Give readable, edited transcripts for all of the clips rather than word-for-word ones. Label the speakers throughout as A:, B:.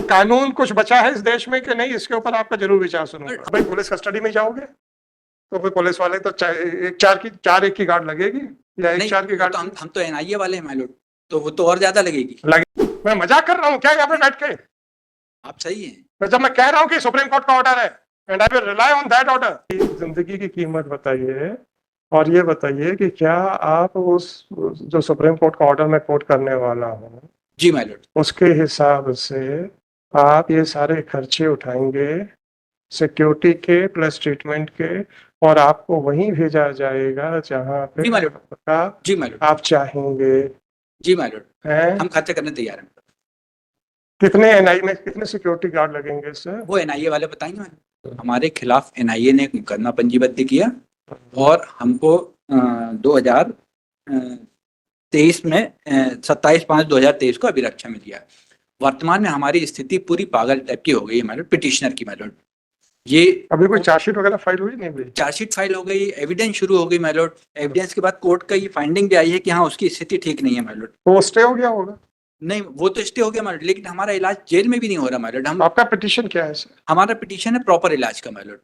A: कानून कुछ बचा है इस देश में कि नहीं, इसके ऊपर आपका जरूर विचार सुनूंगा। भाई पुलिस कस्टडी में जाओगे तो फिर पुलिस वाले तो चार एक की गार्ड लगेगी या एक चार की गार्ड।
B: तो हम तो एनआईए वाले हैं माइलोड, तो वो तो और ज्यादा लगेगी।
A: मैं मजाक कर रहा हूँ क्या यहाँ पे बैठ के?
B: आप सही हैं।
A: तो जब मैं कह रहा हूँ कि सुप्रीम कोर्ट का ऑर्डर है and I will rely on that order. जिंदगी की कीमत बताइए और ये बताइए कि क्या आप उस जो सुप्रीम कोर्ट का ऑर्डर मैं कोट करने वाला हूँ
B: जी माइलोड,
A: उसके हिसाब से आप ये सारे खर्चे उठाएंगे सिक्योरिटी के प्लस ट्रीटमेंट के, और आपको वहीं भेजा जाएगा जहाँ पे
B: जी माइलोड,
A: आप चाहेंगे।
B: जी माइलोड,
A: हैं?
B: हम खर्चा करने तैयार हैं।
A: कितने एनआई में कितने सिक्योरिटी गार्ड लगेंगे सर?
B: वो एनआईए वाले बताएंगे। हमारे खिलाफ एनआईए ने मुकदमा पंजीबद्ध किया और हमको 2023 में 27/5/2023 को अभिरक्षा में दिया। वर्तमान में हमारी स्थिति पूरी पागल टाइप की हो गई है माइलोड, पिटिशनर की माइलोड। ये
A: अभी कोई चार्जशीट वगैरह फाइल हुई नहीं? हुई
B: चार्जशीट फाइल हो गई, एविडेंस शुरू हो गई माइलोड। एविडेंस के बाद कोर्ट का ये फाइंडिंग भी आई है कि हाँ उसकी स्थिति ठीक नहीं है माइलोड।
A: तो स्टे हो गया होगा?
B: नहीं, वो तो स्टे हो गया माइलोड, लेकिन हमारा इलाज जेल में भी नहीं हो रहा माइलोड। हम
A: आपका पिटीशन क्या है सर?
B: हमारा पिटीशन है प्रॉपर इलाज का माइलोड।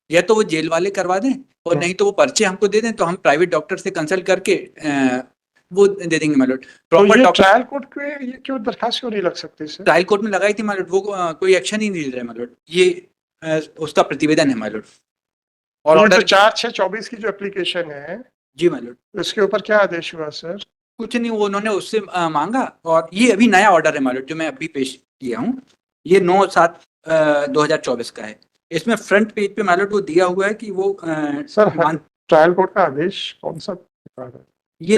B: या तो वो जेल वाले करवा दें और नहीं तो वो पर्चे हमको दे दें, तो हम प्राइवेट डॉक्टर से कंसल्ट करके वो दे देंगे माइलोड।
A: प्रॉपर तो ट्रायल कोर्ट पे ये क्यों दरखास्त क्यों नहीं लग सकती सर?
B: ट्रायल कोर्ट में लगाई थी माइलोड, वो कोई एक्शन ही नहीं ले रहे माइलोड। ये उसका प्रतिवेदन है माइलोड। और
A: ऑर्डर 4/6/24 की जो एप्लीकेशन है
B: जी माइलोड,
A: उसके ऊपर क्या आदेश हुआ सर?
B: कुछ नहीं, वो उन्होंने उससे मांगा और ये अभी नया ऑर्डर है माइलोड जो मैं अभी पेश किया हूँ। ये 9/7/2024 का है। इसमें फ्रंट पेज पे माइलोड वो दिया हुआ है कि वो
A: सर ट्रायल कोर्ट का आदेश कौन सा है?
B: ये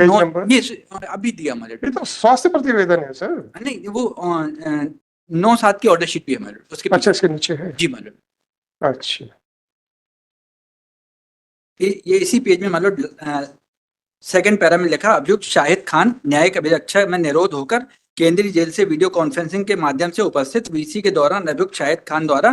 B: अभी दिया माइलोड।
A: ये तो स्वास्थ्य प्रतिवेदन है सर।
B: नहीं, वो 9/7 की ऑर्डर शीट भी है माइलोड, उसके
A: अच्छा इसके नीचे है।
B: जी माइलोड।
A: अच्छा
B: ये इसी पेज में माइलोड सेकंड पैरा में लिखा, अभियुक्त शाहिद खान न्यायिक अभिरक्षा में निरोध होकर केंद्रीय जेल से वीडियो कॉन्फ्रेंसिंग के माध्यम से उपस्थित वीसी के दौरान अभियुक्त शाहिद खान द्वारा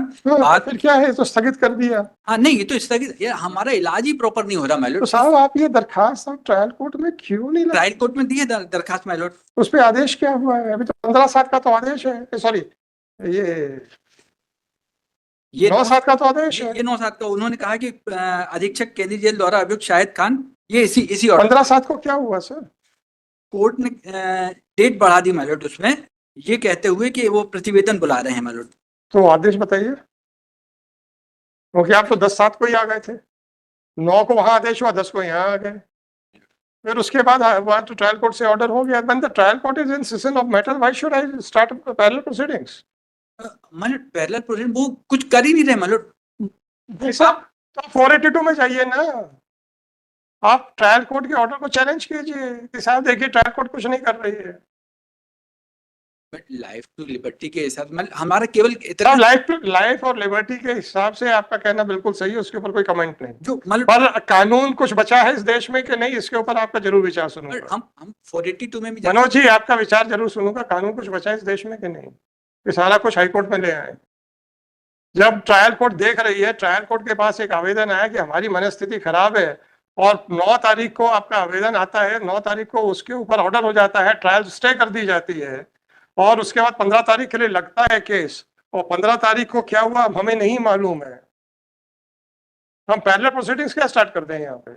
A: फिर क्या है, तो स्थगित कर दिया।
B: हाँ नहीं, ये तो स्थगित, ये हमारा इलाज ही प्रॉपर नहीं हो रहा माइलोड।
A: तो साहब आप ये दरखास्त आप ट्रायल कोर्ट में क्यों नहीं
B: ट्रायल कोर्ट में दी है दरखास्त माइलोड।
A: उस पर आदेश क्या हुआ है? अभी तो 15/7 का तो आदेश है, सॉरी ये 9/7 का तो आदेश है।
B: ये 9/7 का उन्होंने कहा कि अधीक्षक केंद्रीय जेल द्वारा अभियुक्त शाहिद खान, ये इसी
A: 15/7 को क्या हुआ सर?
B: कोर्ट ने डेट बढ़ा दी माइलोड उसमें, ये कहते हुए कि वो प्रतिवेदन बुला रहे हैं माइलोड।
A: तो आदेश बताइए, क्योंकि आप तो 10/7 को ही आ गए थे। 9 को वहां आदेश हुआ, 10 को यहाँ आ गए। फिर उसके बाद तो ट्रायल कोर्ट से ऑर्डर हो गया। When the trial court is in session of matter, why should I start parallel proceedings?
B: Myeloid parallel proceeding वो कुछ कर ही नहीं रहे माइलोड।
A: साहब तो 482 में जाइए ना, आप ट्रायल कोर्ट के ऑर्डर को चैलेंज कीजिए कि साहब देखिए ट्रायल कोर्ट कुछ नहीं कर रही है।
B: बट लाइफ टू लिबर्टी के हिसाब से हमारा केवल इतना
A: लाइफ और लिबर्टी के हिसाब से आपका कहना बिल्कुल सही है, उसके ऊपर कोई कमेंट नहीं।
B: जो
A: पर कानून कुछ बचा है इस देश में कि नहीं, इसके ऊपर आपका जरूर विचार सुनूंगा।
B: हम 482 में भी
A: मनोज जी आपका विचार जरूर सुनूंगा। कानून कुछ बचा है इस देश में कि नहीं, ये सारा कुछ हाईकोर्ट में ले आए। जब ट्रायल कोर्ट देख रही है, ट्रायल कोर्ट के पास एक आवेदन आया कि हमारी मनस्थिति खराब है, और 9 तारीख को आपका आवेदन आता है, 9 तारीख को उसके ऊपर ऑर्डर हो जाता है, ट्रायल स्टे कर दी जाती है, और उसके बाद 15 तारीख के लिए लगता है केस, और 15 तारीख को क्या हुआ हमें नहीं मालूम है। हम पैरेलल प्रोसीडिंग्स क्या स्टार्ट कर दें यहाँ पे?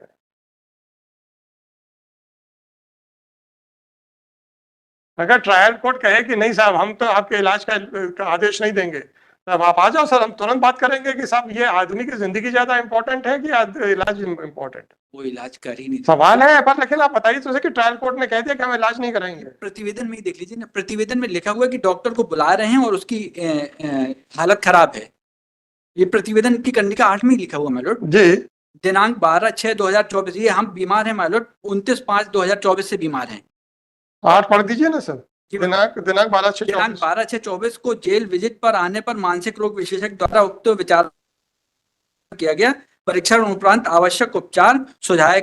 A: अगर ट्रायल कोर्ट कहे कि नहीं साहब हम तो आपके इलाज का आदेश नहीं देंगे, तब आप आ जाओ सर, हम तुरंत बात करेंगे कि साहब ये आदमी की जिंदगी ज्यादा इंपॉर्टेंट है कि इलाज इंपॉर्टेंट?
B: वो इलाज कर ही नहीं
A: सवाल है, पर लेकिन आप बताइए तो कि ट्रायल कोर्ट ने कह दिया कि हम इलाज नहीं करेंगे।
B: प्रतिवेदन में ही देख लीजिए ना, प्रतिवेदन में लिखा हुआ है कि डॉक्टर को बुला रहे हैं और उसकी हालत खराब है। ये प्रतिवेदन की कंडिका 8 में लिखा हुआ माइलोड
A: जी।
B: दिनांक 12/6/2024, ये हम बीमार हैं माइलोड, 29/5/2024 से बीमार हैं।
A: 8 पढ़ दीजिए ना सर। दिनांक
B: 12/6/24 को जेल विजिट पर आने पर मानसिक रोग विशेषज्ञ द्वारा उक्त विचार किया गया। परीक्षण उपरांत आवश्यक उपचार सुझाया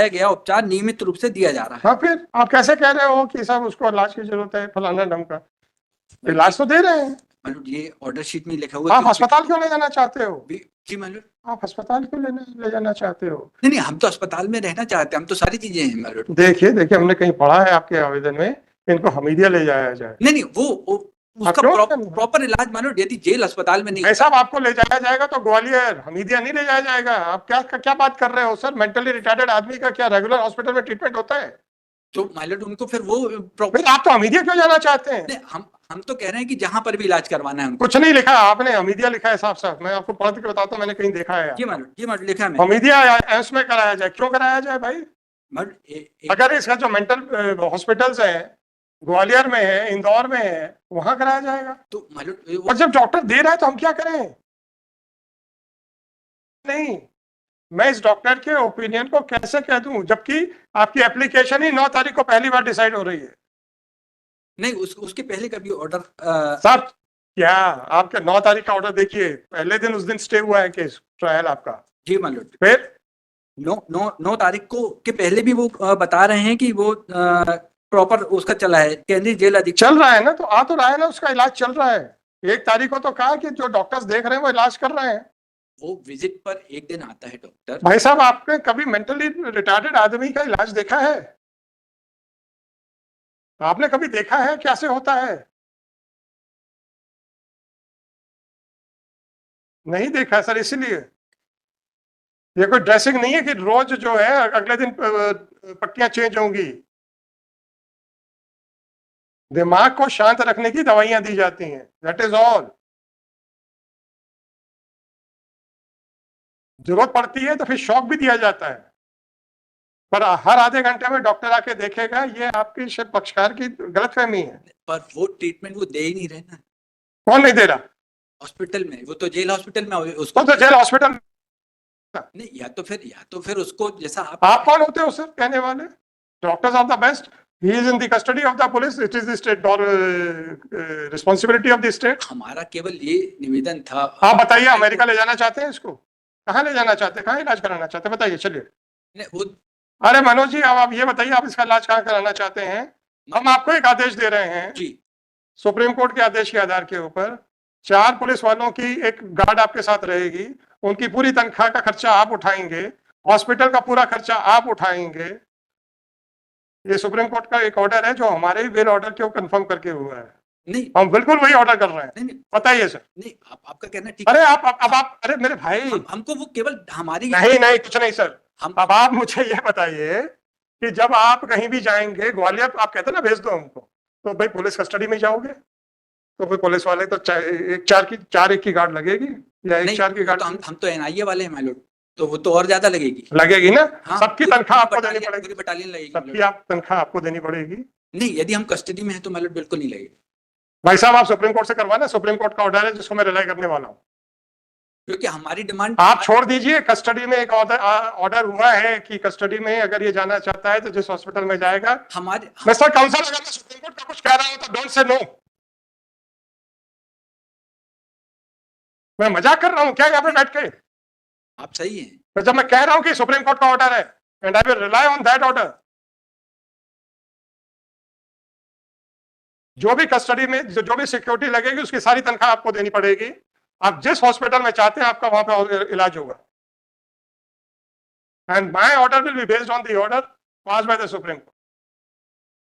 B: गया उपचार नियमित रूप से दिया जा रहा है।
A: हाँ, फिर आप कैसे कह रहे हो कि साहब उसको इलाज की जरूरत है, फलाना ढंग का? इलाज तो दे रहे हैं।
B: ये ऑर्डर शीट में लिखा हुआ है।
A: आप अस्पताल क्यों ले जाना चाहते हो?
B: जी मालूम।
A: आप अस्पताल क्यों ले जाना चाहते हो?
B: नहीं, हम तो अस्पताल में रहना चाहते हैं, हम तो सारी चीजें हैं मालूम।
A: देखिए हमने कहीं पढ़ा है आपके आवेदन में इनको हमीदिया ले जाया जाए।
B: नहीं, वो उसका
A: क्यों करना?
B: प्रॉपर इलाज मान लो यदि जेल अस्पताल में नहीं,
A: भाई साहब आपको ले जाया जाएगा तो ग्वालियर हमीदिया नहीं ले जाया जाएगा। आप क्या बात कर रहे हो सर? मेंटली रिटार्डेड आदमी का क्या रेगुलर हॉस्पिटल में ट्रीटमेंट होता है?
B: तो माइलॉर्ड उनको फिर वो
A: फिर आप तो हमीदिया क्यों जाना चाहते हैं?
B: हम तो कह रहे हैं कि जहां पर भी इलाज करवाना है उनको।
A: कुछ नहीं लिखा आपने, हमीदिया लिखा है साफ साफ। मैं आपको पढ़ के बताता हूँ, मैंने कहीं देखा है।
B: जी माइलॉर्ड लिखा है मैंने।
A: हमीदिया एम्स में कराया जाए, क्यों कराया जाए भाई?
B: माइलॉर्ड
A: अगर इसका जो मेंटल हॉस्पिटल्स है ग्वालियर में है, इंदौर में है, वहां कराया जाएगा।
B: तो माइलॉर्ड
A: और जब डॉक्टर दे रहा है तो हम क्या करें? नहीं, मैं इस डॉक्टर के ओपिनियन को कैसे कह दूं जबकि आपकी एप्लीकेशन ही 9 तारीख को पहली बार डिसाइड हो रही है।
B: नहीं उसके पहले कभी ऑर्डर
A: सर क्या आपके 9 तारीख का ऑर्डर देखिए, पहले दिन उस दिन स्टे हुआ है केस ट्रायल आपका।
B: जी माइलॉर्ड
A: फिर
B: 9 तारीख को के पहले भी वो बता रहे हैं कि वो प्रॉपर उसका चला है, केंद्रीय जेल अधीक्षक
A: चल रहा है ना, तो आ तो रहा है ना, उसका इलाज चल रहा है। 1 तारीख को तो कहा कि जो डॉक्टर्स देख रहे हैं वो इलाज कर रहे हैं।
B: वो विजिट पर एक दिन आता है डॉक्टर।
A: भाई साहब आपने कभी मेंटली रिटार्डेड आदमी का इलाज देखा है? आपने कभी देखा है कैसे होता है? नहीं देखा सर, इसीलिए ये कोई ड्रेसिंग नहीं है कि रोज जो है अगले दिन पट्टियां चेंज होंगी। दिमाग को शांत रखने की दवाइयां दी जाती हैं, दैट इज ऑल। जरूरत पड़ती है तो फिर शॉक भी दिया जाता है, पर हर आधे घंटे में डॉक्टर आके देखेगा, ये आपकी सिर्फ पक्षकार की गलतफहमी है।
B: पर वो ट्रीटमेंट वो दे ही नहीं रहे ना
A: कौन नहीं दे रहा?
B: हॉस्पिटल में, वो तो जेल हॉस्पिटल में उसको
A: कौन सा जेल हॉस्पिटल?
B: नहीं, या तो फिर उसको जैसा
A: आप कौन होते हो सर कहने वाले? Doctors are the best, he is in the custody of the police, it is the state और रिस्पॉन्सिबिलिटी ऑफ द स्टेट।
B: हमारा केवल ये निवेदन था।
A: आप बताइए, अमेरिका ले जाना चाहते हैं इसको? कहाँ ले जाना चाहते हैं, कहाँ इलाज कराना चाहते हैं, बताइए चलिए।
B: वो
A: अरे मनोज जी, अब आप ये बताइए, आप इसका इलाज कहाँ कराना चाहते हैं? हम आपको एक आदेश दे रहे हैं
B: जी
A: सुप्रीम कोर्ट के आदेश के आधार के ऊपर। 4 पुलिस वालों की एक गार्ड आपके साथ रहेगी, उनकी पूरी तनख्वाह का खर्चा आप उठाएंगे, हॉस्पिटल का पूरा खर्चा आप उठाएंगे। ये सुप्रीम कोर्ट का एक ऑर्डर है जो हमारे बिल ऑर्डर को कंफर्म करके हुआ है।
B: नहीं,
A: हम बिल्कुल वही ऑर्डर कर रहे हैं।
B: नहीं
A: बताइए सर।
B: नहीं, आपका कहना ठीक।
A: अरे आप अरे मेरे भाई,
B: हमको वो केवल हमारी
A: नहीं कुछ नहीं सर।
B: हम
A: अब आप मुझे ये बताइए कि जब आप कहीं भी जाएंगे ग्वालियर, तो आप कहते हैं ना भेज दो हमको, तो भाई पुलिस कस्टडी में जाओगे तो फिर पुलिस वाले तो 4 की गार्ड लगेगी या 1-4 की गार्ड?
B: तो हम तो एनआईए वाले हैं माइलॉर्ड, तो वो तो और ज्यादा
A: लगेगी ना।
B: हाँ,
A: सबकी तनख्वाह आपको देनी
B: पूरी
A: पड़ेगी,
B: बटालियन लगेगी
A: सबकी आप तनख्वाह आपको देनी पड़ेगी।
B: नहीं, यदि हम कस्टडी में है तो माइलॉर्ड बिल्कुल नहीं लगेगी।
A: भाई साहब आप सुप्रीम कोर्ट से करवाना, सुप्रीम कोर्ट का ऑर्डर है जिसको मैं रिलाई करने वाला हूँ।
B: क्योंकि हमारी डिमांड
A: आप छोड़ दीजिए, कस्टडी में एक ऑर्डर हुआ है कि कस्टडी में अगर ये जाना चाहता है तो जिस हॉस्पिटल में जाएगा।
B: हमारे
A: मिस्टर काउंसिल, अगर मैं सुप्रीम कोर्ट का कुछ कह रहा हूं तो डोंट से नो। मैं मजाक कर रहा हूं क्या यहाँ पे बैठ के?
B: आप सही हैं।
A: तो जब मैं कह रहा हूं कि सुप्रीम कोर्ट का ऑर्डर है and I will rely on that order, जो भी कस्टडी में जो भी सिक्योरिटी लगेगी उसकी सारी तनख्वाह आपको देनी पड़ेगी। आप जिस हॉस्पिटल में चाहते हैं आपका वहां पे इलाज होगा। And my order will be based on the order pass by the supreme court.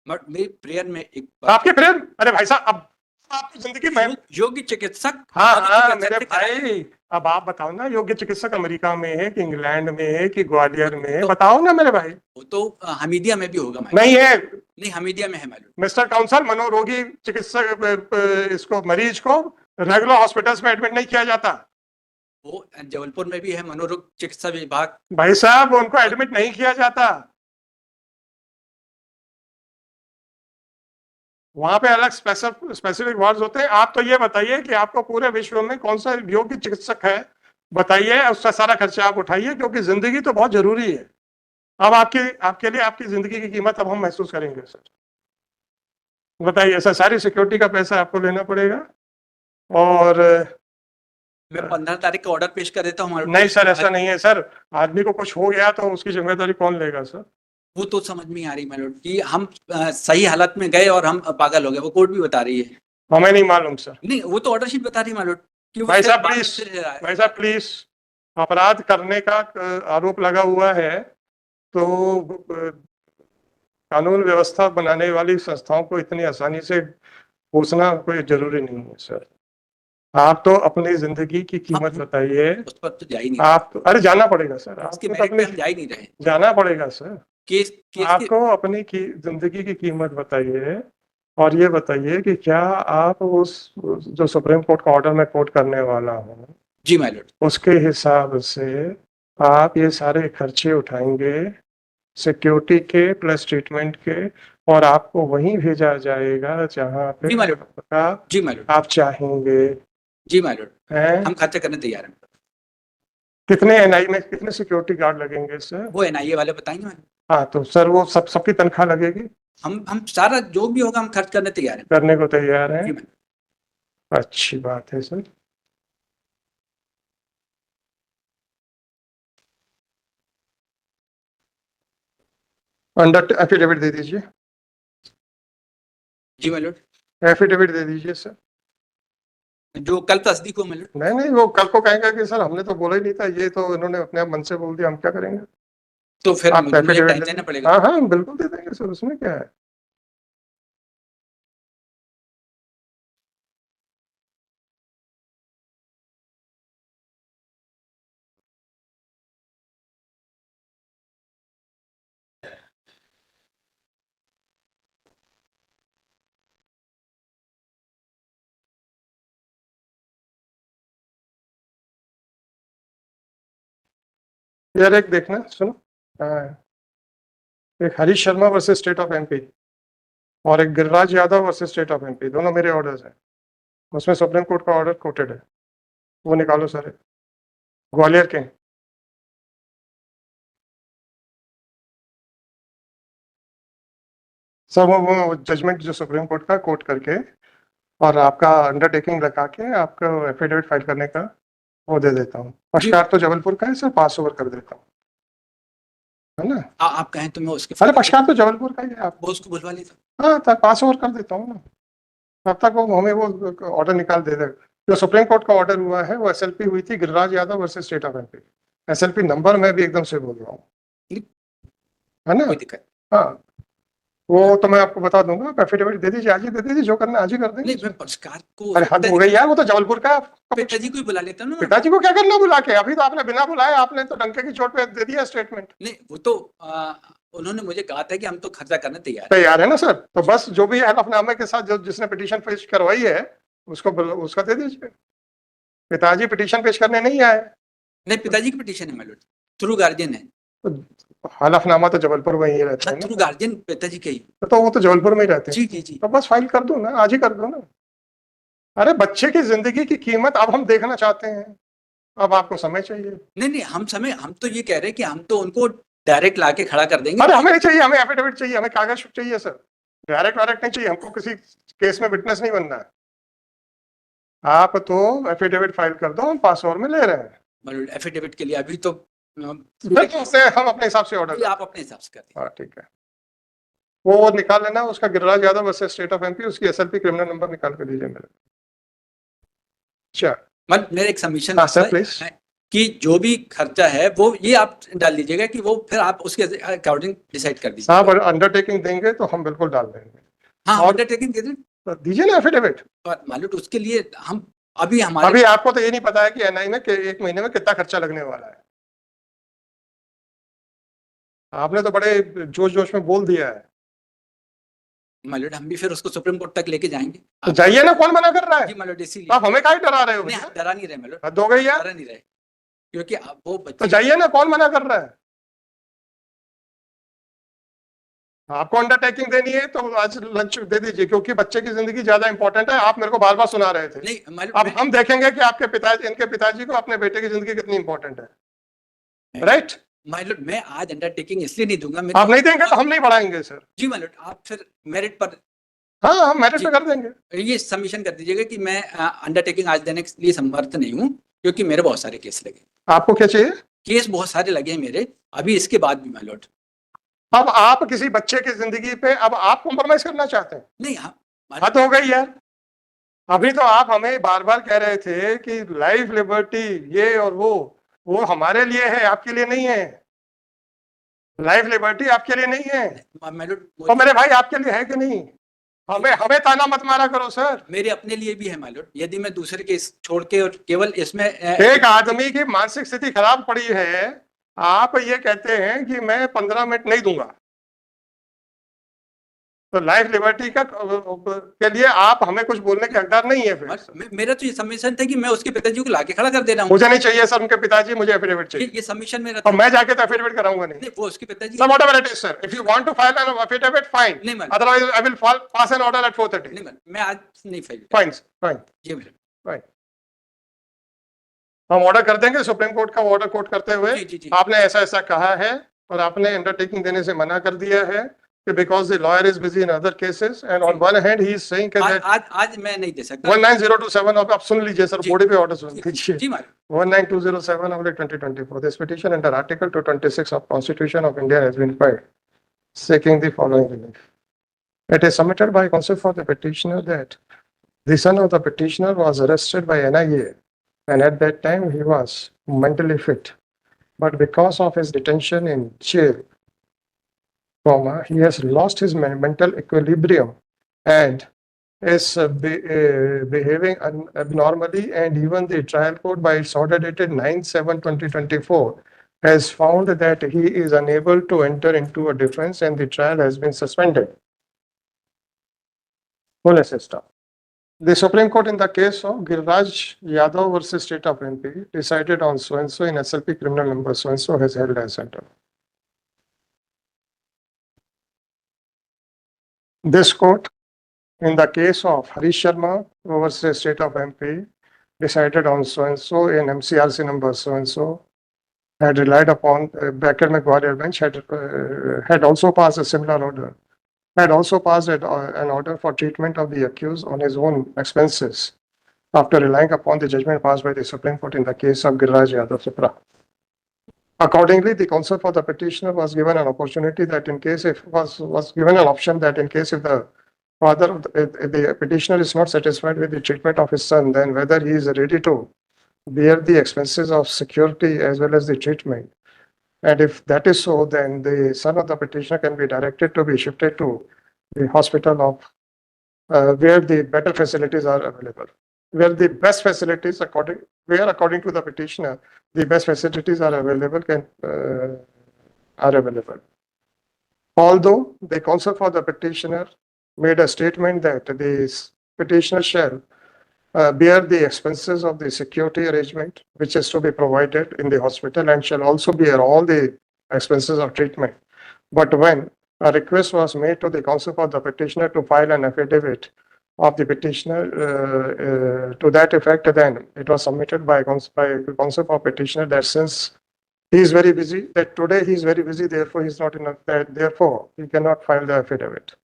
B: But मेरी प्रेयर में एक
A: आपके प्रेयर? अरे भाई साहब, अब आपकी जिंदगी में
B: योग्य चिकित्सक।
A: हाँ मेरे भाई, अब आप बताओ ना, योग्य चिकित्सक अमेरिका में है कि इंग्लैंड में है कि ग्वालियर में है, बताओ ना मेरे भाई।
B: वो तो हमीदिया में भी होगा।
A: नहीं है,
B: नहीं, हमीदिया में है मालूम।
A: मिस्टर काउंसिल, मनोरोगी चिकित्सक इसको मरीज को रेगुलर हॉस्पिटल्स में एडमिट नहीं किया जाता।
B: वो जबलपुर में भी है मनोरोग चिकित्सा विभाग।
A: भाई साहब उनको एडमिट नहीं किया जाता, वहां पे अलग स्पेसिफिक वार्ड्स होते हैं। आप तो ये बताइए कि आपको पूरे विश्व में कौन सा योग्य चिकित्सक है, बताइए, उसका सारा खर्चा आप उठाइए, क्योंकि जिंदगी तो बहुत जरूरी है। अब आपके लिए आपकी जिंदगी की कीमत अब हम महसूस करेंगे सर। बताइए सर, सारी सिक्योरिटी का पैसा आपको लेना पड़ेगा। और
B: मैं 15 तारीख का ऑर्डर पेश कर देता हूँ।
A: नहीं सर, ऐसा नहीं है सर, आदमी को कुछ हो गया तो उसकी जिम्मेदारी कौन लेगा सर?
B: वो तो समझ में आ रही मालूम कि हम सही हालत में गए और हम पागल हो गए, वो कोर्ट भी बता रही है।
A: हमें नहीं मालूम सर।
B: नहीं, वो तो ऑर्डर शीट बता रही मालूम कि
A: भाई साहब प्लीज, अपराध करने का आरोप लगा हुआ है तो कानून व्यवस्था बनाने वाली संस्थाओं को इतनी आसानी से पूछना कोई जरूरी नहीं है सर। आप तो अपनी जिंदगी की कीमत बताइए।
B: उस पर तो जा ही नहीं
A: आप अरे जाना पड़ेगा सर,
B: उसके
A: आपको तो
B: मेरिट पे
A: अपनी
B: हम जा ही नहीं रहे।
A: जाना पड़ेगा सर।
B: केस केस के
A: आपको अपनी जिंदगी की कीमत बताइए और ये बताइए कि क्या आप जो सुप्रीम कोर्ट का ऑर्डर मैं कोट करने वाला हूँ
B: जी माय लॉर्ड।
A: उसके हिसाब से आप ये सारे खर्चे उठाएंगे सिक्योरिटी के प्लस ट्रीटमेंट के, और आपको वहीं भेजा जाएगा जहाँ
B: जी
A: पे
B: माय लॉर्ड।
A: आपका
B: जी माय लॉर्ड।
A: आप चाहेंगे।
B: जी माय लॉर्ड।
A: हैं
B: हम खर्चा करने तैयार हैं।
A: कितने एनआई में कितने सिक्योरिटी गार्ड लगेंगे सर?
B: वो एनआईए वाले बताएंगे मैडम।
A: हाँ तो सर वो सबकी तनख्वाह लगेगी,
B: हम सारा जो भी होगा हम खर्च करने तैयार हैं।
A: करने को तैयार
B: जी
A: हैं।
B: मैडम।
A: अच्छी बात है सर। अंडर एफिडेविट दे दीजिए,
B: जी माय लॉर्ड।
A: एफिडेविट दे दीजिए सर।
B: जो कल तस्दीक हो माय लॉर्ड।
A: नहीं नहीं, वो कल को कहेंगे कि सर हमने तो बोला ही नहीं था, ये तो इन्होंने अपने आप मन से बोल दिया, हम क्या करेंगे?
B: तो फिर
A: आप
B: मुझे
A: एफिडेविट
B: टाइम
A: दे
B: देना
A: दीजिए।
B: पड़ेगा।
A: हाँ हाँ हम बिल्कुल दे देंगे सर, उसमें क्या है। यार एक देखना सुनो, हाँ, एक Harish Sharma versus state of MP और एक Giriraj Yadav versus state of MP, दोनों मेरे ऑर्डर्स हैं। उसमें सुप्रीम कोर्ट का ऑर्डर कोटेड है, वो निकालो सारे, ग्वालियर के। सब वो जजमेंट जो सुप्रीम कोर्ट का कोट करके और आपका अंडरटेकिंग लगा के आपको एफिडेविट फाइल करने का वो दे देता हूँ। पक्षकार तो जबलपुर का है सर, पास ओवर कर देता हूँ, है ना?
B: आप कहें तो मैं उसके
A: अरे पक्षकार तो जबलपुर का ही है, आप
B: वो उसको बुलवा लेता।
A: हाँ तो पास ओवर कर देता हूँ ना, तब तक वो हमें वो ऑर्डर निकाल दे देगा। जो सुप्रीम कोर्ट का ऑर्डर हुआ है वो एसएलपी हुई थी Giriraj Yadav versus state of MP. SLP number मैं भी एकदम से बोल रहा हूँ, है ना?
B: कोई दिक्कत
A: हाँ वो तो मैं आपको बता दूंगा, आप एफिडेविट दे दीजिए, आज ही दे दीजिए, जो करना है आज ही कर
B: नहीं।
A: देंगे।
B: मैं पक्षकार को
A: अरे हद हो गई यार, वो तो जबलपुर का है।
B: पिताजी को ही बुला लेता हूँ ना।
A: पिताजी को क्या करना बुला के? अभी तो आपने बिना बुलाए आपने तो डंके की चोट पे दे दिया स्टेटमेंट।
B: नहीं वो तो उन्होंने मुझे कहा था कि हम तो खर्चा करने तैयार हैं।
A: तैयार है ना सर, तो बस जो भी हलफनामे के साथ जो जिसने पिटीशन पेश करवाई है उसको उसका दे दीजिए। पिताजी पिटीशन पेश करने नहीं आए,
B: नहीं पिताजी की पिटीशन है माय लॉर्ड, थ्रू गार्जियन है।
A: तो हलफनामा तो जबलपुर में ही रहता है
B: थ्रू
A: ना,
B: गार्जियन पिताजी का ही।
A: तो वो तो जबलपुर में ही रहते हैं।
B: जी जी जी।
A: तो बस फाइल कर दो ना, आज ही कर दो ना। अरे बच्चे की जिंदगी की कीमत अब हम देखना चाहते हैं, अब आपको समय चाहिए।
B: नहीं नहीं हम तो ये कह रहे हैं कि हम तो उनको डायरेक्ट लाके खड़ा कर देंगे।
A: अरे हमें नहीं चाहिए, हमें एफिडेविट चाहिए, हमें कागज चाहिए सर, डायरेक्ट वायरेक्ट नहीं चाहिए हमको, किसी केस में विटनेस नहीं बनना है। आप तो एफिडेविट फाइल कर दो, हम पास ओवर में ले रहे हैं।
B: मतलब एफिडेविट के लिए अभी तो
A: फिर तो उससे हम अपने हिसाब से ऑर्डर,
B: आप अपने हिसाब से कर दें।
A: हाँ ठीक है। वो निकाल लेना उसका, Giriraj Yadav versus state of MP, उसकी एसएलपी क्रिमिनल नंबर निकाल के दीजिए मेरे। अच्छा
B: मतलब मेरे एक सबमिशन
A: हाँ सर प्लीज,
B: कि जो भी खर्चा है वो ये आप डाल दीजिएगा कि वो फिर आप उसके अकॉर्डिंग डिसाइड कर दीजिए।
A: साहब अंडरटेकिंग देंगे तो हम बिल्कुल डाल देंगे।
B: हाँ
A: और
B: अंडरटेकिंग दे दें
A: तो दीजिए ना एफिडेविट।
B: और मालूम उसके लिए हम अभी हमारे
A: अभी आपको तो ये नहीं पता है कि एनआई में एक महीने में कितना खर्चा लगने वाला है। आपने तो बड़े जोश जोश में बोल दिया है।
B: मालूम हम भी फिर उसको सुप्रीम कोर्ट तक लेके जाएंगे।
A: तो जाइए ना, कौन मना कर रहा
B: जी
A: है?
B: मालूम इसीलिए
A: आप हमें काहे डरा रहे हो
B: नहीं
A: भैया?
B: हम डरा नहीं रहे मालूम,
A: हद हो गई यार,
B: डरा नहीं रहे क्योंकि अब वो
A: तो
B: बच्चे
A: जाइए ना, कौन मना कर रहा है? आपको अंडरटेकिंग देनी है तो आज लंच दे दीजिए, क्योंकि बच्चे की जिंदगी ज्यादा इंपॉर्टेंट है। आप मेरे को बार बार सुना रहे थे।
B: नहीं मालूम
A: अब हम देखेंगे कि आपके पिताजी, इनके पिताजी को अपने बेटे की जिंदगी कितनी इंपॉर्टेंट है, राइट?
B: मालूम मैं आज अंडरटेकिंग इसलिए नहीं दूंगा
A: आप नहीं देंगे तो हम नहीं बढ़ाएंगे सर।
B: जी मालूम आप फिर मेरिट पर
A: हाँ हम मेरिट पे कर देंगे।
B: ये सबमिशन कर दीजिएगा कि मैं अंडरटेकिंग आज देने के लिए समर्थ नहीं हूँ क्योंकि मेरे बहुत सारे केस लगे।
A: आपको क्या चाहिए?
B: केस बहुत सारे लगे हैं मेरे अभी, इसके बाद भी माय लॉर्ड।
A: अब आप किसी बच्चे की जिंदगी पे अब आप कॉम्प्रोमाइज करना चाहते हैं?
B: नहीं हाँ
A: हद हो गई यार। अभी तो आप हमें बार बार कह रहे थे कि लाइफ लिबर्टी ये और वो हमारे लिए है, आपके लिए नहीं है। लाइफ लिबर्टी आपके लिए नहीं है,
B: माय लॉर्ड
A: तो मेरे भाई आपके लिए है कि नहीं? हमें हमें ताना मत मारा करो सर।
B: मेरे अपने लिए भी है माय लॉर्ड, यदि मैं दूसरे केस छोड़ के और केवल इसमें
A: एक आदमी की मानसिक स्थिति खराब पड़ी है, आप ये कहते हैं कि मैं 15 मिनट नहीं दूंगा, तो लाइफ लिबर्टी का के लिए आप हमें कुछ बोलने के हकदार नहीं है। फिर
B: मेरा तो ये सबमिशन था कि मैं उसके पिताजी को लाके खड़ा कर दे रहा हूँ।
A: मुझे नहीं चाहिए सर उनके पिताजी, मुझे एफिडेविट चाहिए।
B: ये सबमिशन मेरा
A: और मैं जाके तो एफिडेविट कराऊंगा नहीं।
B: वो उसके पिताजी
A: sir whatever it is sir, if you want to file an affidavit fine,
B: नहीं ma'am,
A: otherwise I will pass an order at 4:30।
B: नहीं मैम, मैं आज नहीं फाइल।
A: फाइन फाइन
B: जी मैम,
A: फाइन, हम ऑर्डर कर देंगे सुप्रीम कोर्ट का ऑर्डर कोर्ट करते हुए।
B: जी।
A: आपने ऐसा ऐसा कहा है और आपने अंडरटेकिंग देने से मना कर दिया है कि because the lawyer is busy in other cases and on one hand he is saying that
B: आज मैं नहीं दे सकता।
A: 19027 आप सुन लीजिए सर, बॉडी पे ऑर्डर सुन लीजिए।
B: जी ma'am,
A: 19207/2024 this petition under article 226 of constitution of India has been filed seeking the following relief. It is submitted by counsel for the petitioner that the son of the petitioner was arrested by NIA and at that time he was mentally fit, but because of his detention in jail, he has lost his mental equilibrium and is behaving abnormally, and even the trial court by its order dated 9/7/2024 has found that he is unable to enter into a defense and the trial has been suspended. Full system. The Supreme Court in the case of Giriraj Yadav versus State of MP decided on so and so in SLP criminal number so and so has held as center. This court in the case of Harish Sharma versus State of MP decided on so and so in MCRC number so and so had relied upon Becker McGuire bench had also passed a similar order, had also passed an order for treatment of the accused on his own expenses after relying upon the judgment passed by the Supreme Court in the case of Giriraj Yadav Supra. Accordingly, the counsel for the petitioner was given an opportunity that in case if was given an option that in case if the father of the petitioner is not satisfied with the treatment of his son, then whether he is ready to bear the expenses of security as well as the treatment. And if that is so, then the son of the petitioner can be directed to be shifted to the hospital of where the better facilities are available, where the best facilities according to the petitioner, the best facilities are available are available. Although the counsel for the petitioner made a statement that the petitioner shall bear the expenses of the security arrangement, which is to be provided in the hospital, and shall also bear all the expenses of treatment. But when a request was made to the counsel for the petitioner to file an affidavit of the petitioner to that effect, then it was submitted by counsel for petitioner that since he is very busy, that today he is very busy, therefore he is not enough, therefore he cannot file the affidavit.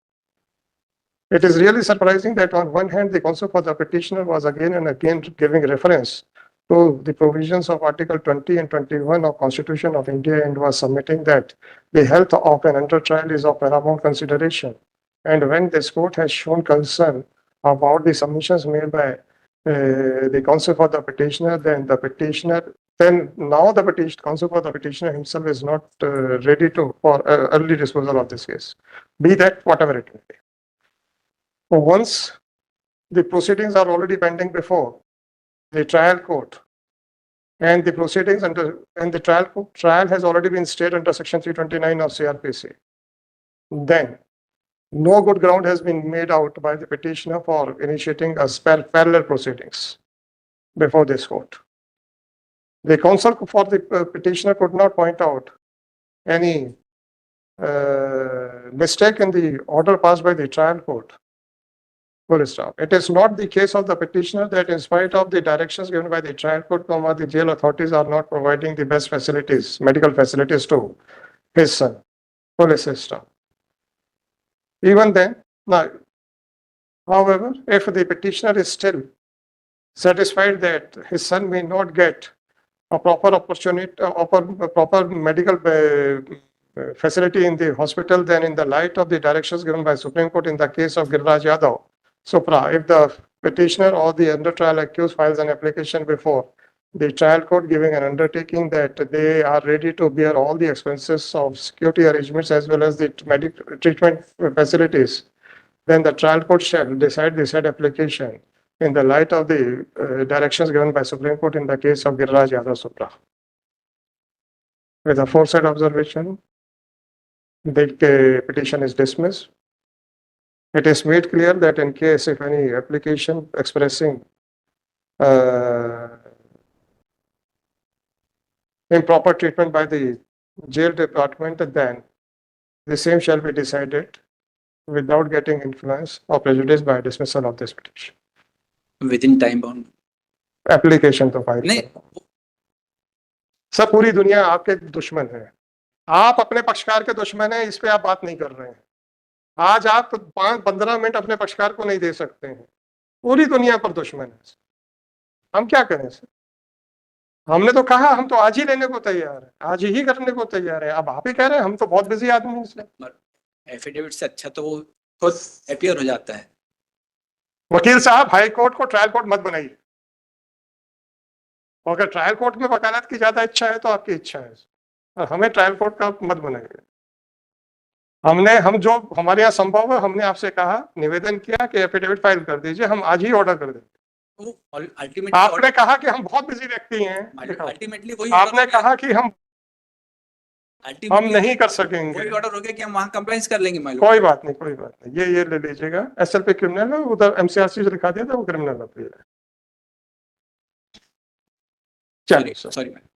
A: It is really surprising that on one hand, the counsel for the petitioner was again and again giving reference to the provisions of Article 20 and 21 of Constitution of India and was submitting that the health of an under trial is of paramount consideration. And when this court has shown concern about the submissions made by the counsel for the petitioner, then the petitioner, then now the counsel for the petitioner himself is not ready to for early disposal of this case, be that whatever it may be. Once the proceedings are already pending before the trial court, and the proceedings under and the trial has already been stayed under Section 329 of CRPC, then no good ground has been made out by the petitioner for initiating a parallel proceedings before this court. The counsel for the petitioner could not point out any mistake in the order passed by the trial court. Full stop. It is not the case of the petitioner that in spite of the directions given by the trial court, the jail authorities are not providing the best facilities, medical facilities to his son. Full stop. Even then, now, however, if the petitioner is still satisfied that his son may not get a proper opportunity, proper medical facility in the hospital, then in the light of the directions given by Supreme Court in the case of Giriraj Yadav Supra, if the petitioner or the under trial accused files an application before the trial court giving an undertaking that they are ready to bear all the expenses of security arrangements as well as the medical treatment facilities, then the trial court shall decide the said application in the light of the directions given by Supreme Court in the case of Giriraj Yadav Supra. With a aforesaid observation, the petition is dismissed. It is made clear that in case if any application expressing improper treatment by the jail department, then the same shall be decided without getting influence or prejudice by dismissal of this petition.
B: Within time bound.
A: Application तो file
B: नहीं,
A: सब पूरी दुनिया आपके दुश्मन है, आप अपने पक्षकार के दुश्मन है, इस पे आप बात नहीं कर रहे हैं। आज आप 5-15 मिनट अपने पक्षकार को नहीं दे सकते हैं, पूरी दुनिया पर दुश्मन है। हम क्या करें सर? हमने तो कहा हम तो आज ही लेने को तैयार है, आज ही करने को तैयार है। अब आप ही कह रहे हैं हम तो बहुत बिजी आदमी हैं इसलिए।
B: एफिडेविट से अच्छा तो वो खुद अपीयर हो जाता है।
A: वकील साहब, हाई कोर्ट को ट्रायल कोर्ट मत बनाइए। और अगर ट्रायल कोर्ट में वकालत की ज्यादा इच्छा है तो आपकी इच्छा है, और हमें ट्रायल कोर्ट का मत बनाइए। हम जो हमारे यहाँ संभव है, हमने आपसे कहा, निवेदन किया कि एफिडेविट फाइल कर दीजिए, हम आज ही ऑर्डर कर देंगे। आपने कहा कि हम बहुत बिजी व्यक्ति हैं,
B: अल्टीमेटली वही
A: आपने कहा कि हम नहीं कर सकेंगे।
B: वही ऑर्डर हो गया कि हम वहाँ कंप्लेंट कर लेंगे।
A: कोई बात नहीं, कोई बात नहीं, ये ले लीजिएगा। एसएलपी क्रिमिनल है, उधर एमसीआरसी से लिखा दिया था, वो क्रिमिनल अपील है। चलिए,
B: सॉरी मैम।